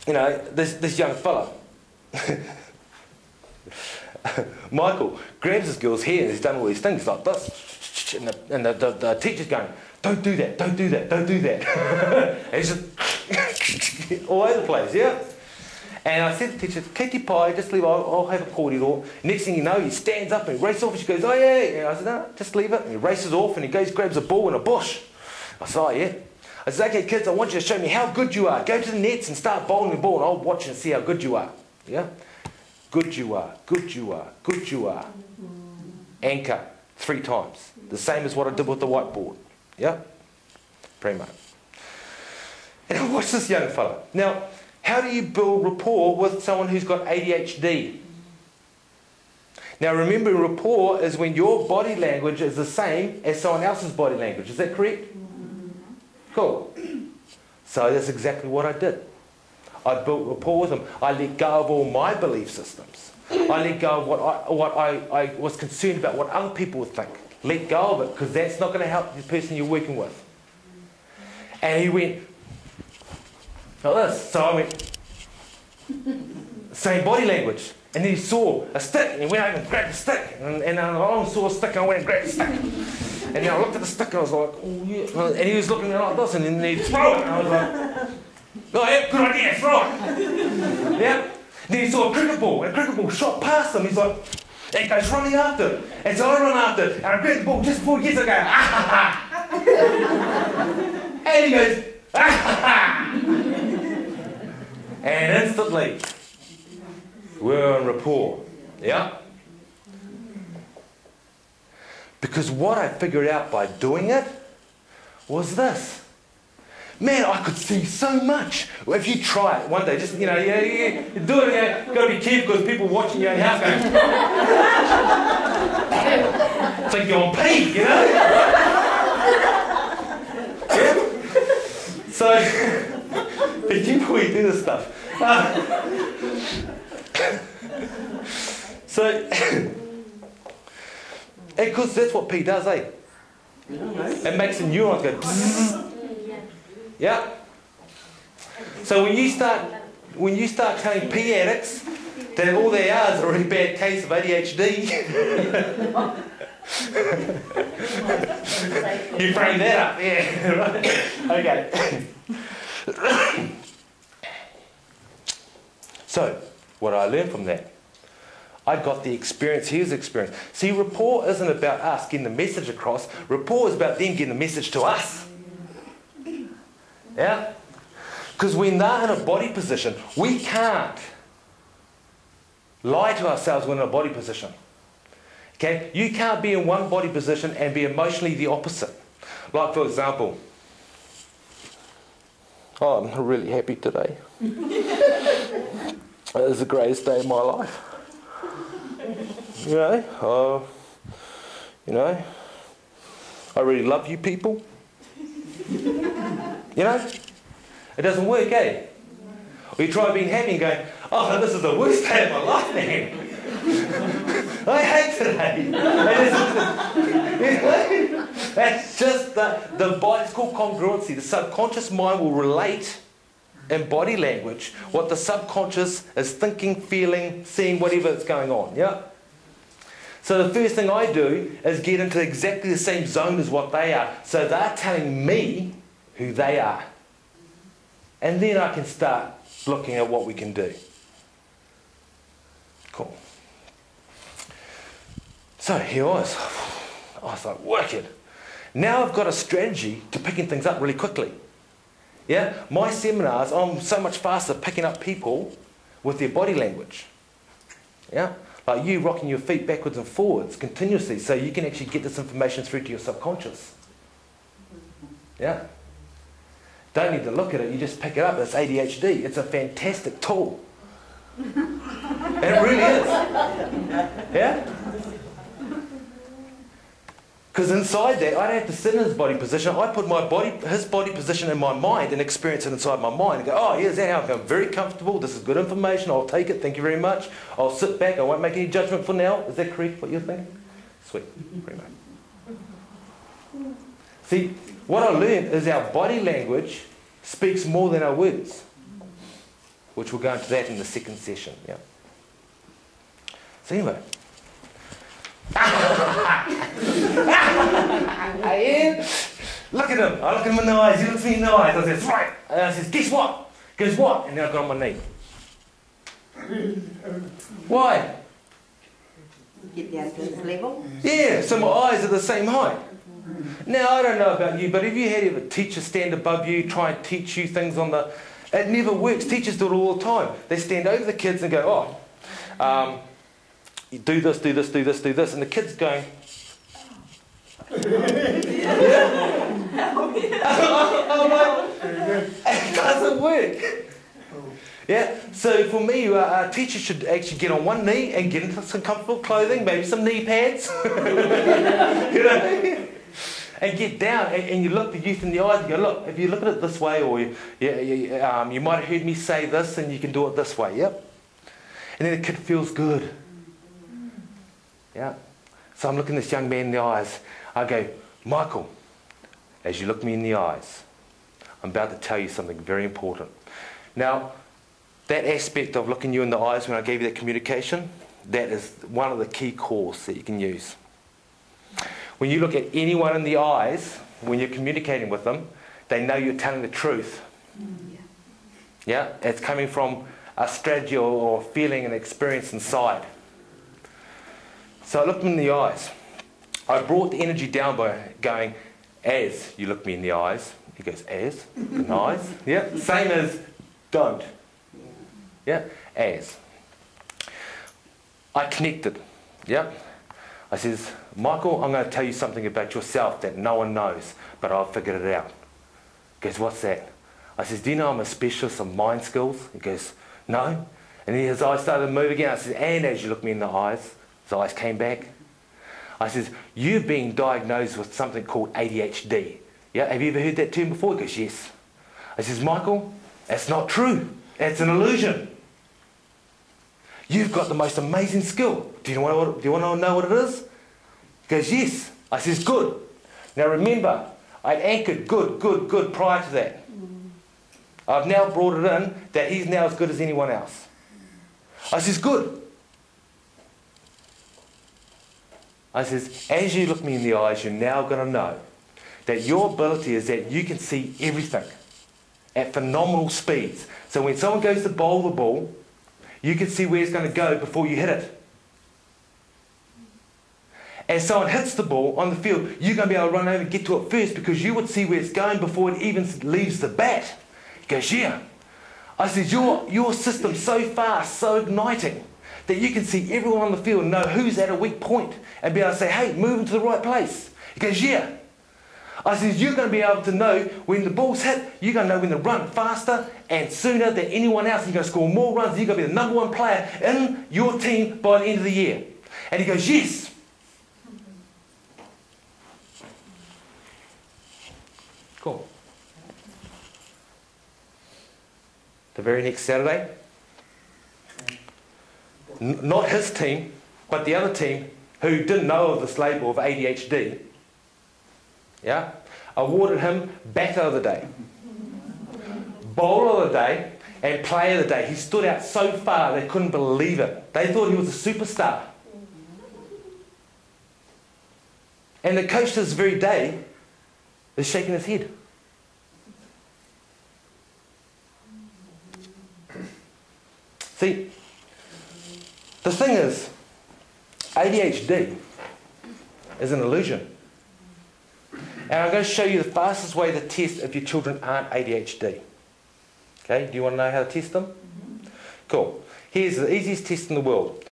you know, this young fella, Michael, grabs this girl's hair and he's done all these things like this. And the teacher's going, don't do that, don't do that, don't do that. And he's just all over the place, yeah? And I said to the teacher, Kiki Pai, just leave, I'll have a kōrero. Next thing you know, he stands up and he races off and she goes, oh yeah. And I said, no, just leave it. And he races off and he goes, grabs a ball in a bush. I said, oh yeah. I said, okay kids, I want you to show me how good you are. Go to the nets and start bowling the ball and I'll watch and see how good you are. Yeah? Good you are, good you are, good you are. Anchor 3 times. The same as what I did with the whiteboard. Yeah? Primo. And I watched this young fella. Now, how do you build rapport with someone who's got ADHD? Now remember, rapport is when your body language is the same as someone else's body language. Is that correct? Cool. So that's exactly what I did. I built rapport with them. I let go of all my belief systems. I let go of what I was concerned about, what other people would think. Let go of it, because that's not going to help the person you're working with. And he went like this. So I went, same body language. And then he saw a stick, and he went over and grabbed the stick. And I saw a stick, and I went and grabbed the stick. And then I looked at the stick, and I was like, oh yeah. And he was looking at me like this, and then he'd throw it. And I was like, oh yeah, good idea, throw it. Yeah. Then he saw a cricket ball, and a cricket ball shot past him. He's like, and he goes running after it. And so I run after it, and I grab the ball just before he gets it, I go, ah ha ha. And he goes, ah ha ha. And instantly, we're in rapport. Yeah? Because what I figured out by doing it was this. Man, I could see so much. Well, if you try it one day, just, you know, do it, you've got to be careful because people watching you in the house going, it's like you're on peak, you know? Yeah? So, be careful when you do this stuff. So, because that's what P does, eh? It makes the neurons go bzzz. Yeah. So when you start telling P addicts that all they are is a really bad case of ADHD, you frame that up, yeah, right? Okay. So, what I learned from that, I got the experience, here's the experience. See, rapport isn't about us getting the message across. Rapport is about them getting the message to us. Yeah? Because when they're in a body position, we can't lie to ourselves when in a body position. Okay? You can't be in one body position and be emotionally the opposite. Like, for example, oh, I'm really happy today. It is the greatest day of my life. You know, I really love you people. You know, it doesn't work, eh? Or you try being happy and going, oh, this is the worst day of my life, man. I hate today. That's just the body, it's called congruency. The subconscious mind will relate in body language what the subconscious is thinking, feeling, seeing, whatever is going on, yeah? So the first thing I do is get into exactly the same zone as what they are. So they're telling me who they are. And then I can start looking at what we can do. Cool. So here I was like, wicked. Now I've got a strategy to picking things up really quickly. Yeah? My seminars, I'm so much faster picking up people with their body language. Yeah? Like you rocking your feet backwards and forwards continuously so you can actually get this information through to your subconscious. Yeah? Don't need to look at it, you just pick it up. It's ADHD. It's a fantastic tool. And it really is. Yeah? Because inside that, I don't have to sit in his body position. I put his body position in my mind and experience it inside my mind and go, oh, here's how I'm very comfortable. This is good information. I'll take it. Thank you very much. I'll sit back. I won't make any judgment for now. Is that correct, what you're thinking? Sweet. Pretty much. See, what I learned is our body language speaks more than our words. which we'll go into that in the second session. Yeah. So anyway. Ian, look at him. I look at him in the eyes. He looks me in the eyes. I says, right. And I says, guess what? He goes, what? And then I got on my knee. Why? Get down to his level. Yeah, so my eyes are the same height. Now, I don't know about you, but if you had a teacher stand above you, try and teach you things on the... It never works. Teachers do it all the time. They stand over the kids and go, you do this, do this, do this, do this. And the kid's going... It doesn't work. Yeah, so for me, a teacher should actually get on one knee and get into some comfortable clothing, maybe some knee pads, you know, and get down and you look the youth in the eyes and go, look, if you look at it this way, or you might have heard me say this and you can do it this way, yep. And then the kid feels good. Yeah. So I'm looking this young man in the eyes. I go, Michael, as you look me in the eyes, I'm about to tell you something very important. Now, that aspect of looking you in the eyes when I gave you that communication, that is one of the key cores that you can use. When you look at anyone in the eyes, when you're communicating with them, they know you're telling the truth. Yeah? It's coming from a strategy or a feeling and experience inside. So I looked him in the eyes. I brought the energy down by going, as you look me in the eyes. He goes, as? In the eyes? Yeah? Same as don't. Yeah, as. I connected. Yeah. I says, Michael, I'm going to tell you something about yourself that no one knows, but I've figured it out. He goes, what's that? I says, do you know I'm a specialist of mind skills? He goes, no. And then his eyes started to move again. I said, and as you look me in the eyes, his eyes came back. I says, you've been diagnosed with something called ADHD. Yeah, have you ever heard that term before? He goes, yes. I says, Michael, that's not true. It's an illusion. You've got the most amazing skill. Do you want to know what it is? He goes, yes. I says, good. Now remember, I'd anchored good prior to that. I've now brought it in that he's now as good as anyone else. I says, good. I says, as you look me in the eyes, you're now going to know that your ability is that you can see everything at phenomenal speeds. So when someone goes to bowl the ball, you can see where it's going to go before you hit it. As someone hits the ball on the field, you're going to be able to run over and get to it first because you would see where it's going before it even leaves the bat. He goes, yeah. I said, your system's so fast, so igniting, that you can see everyone on the field and know who's at a weak point and be able to say, hey, move into the right place. He goes, yeah. I said, you're going to be able to know when the ball's hit, you're going to know when to run faster and sooner than anyone else. You're going to score more runs. You're going to be the #1 player in your team by the end of the year. And he goes, yes. Cool. The very next Saturday, not his team, but the other team who didn't know of this label of ADHD, yeah, awarded him batter of the day, bowler of the day, and player of the day. He stood out so far they couldn't believe it. They thought he was a superstar. And the coach this very day is shaking his head. See, the thing is, ADHD is an illusion. And I'm going to show you the fastest way to test if your children aren't ADHD. Okay, do you want to know how to test them? Cool. Here's the easiest test in the world.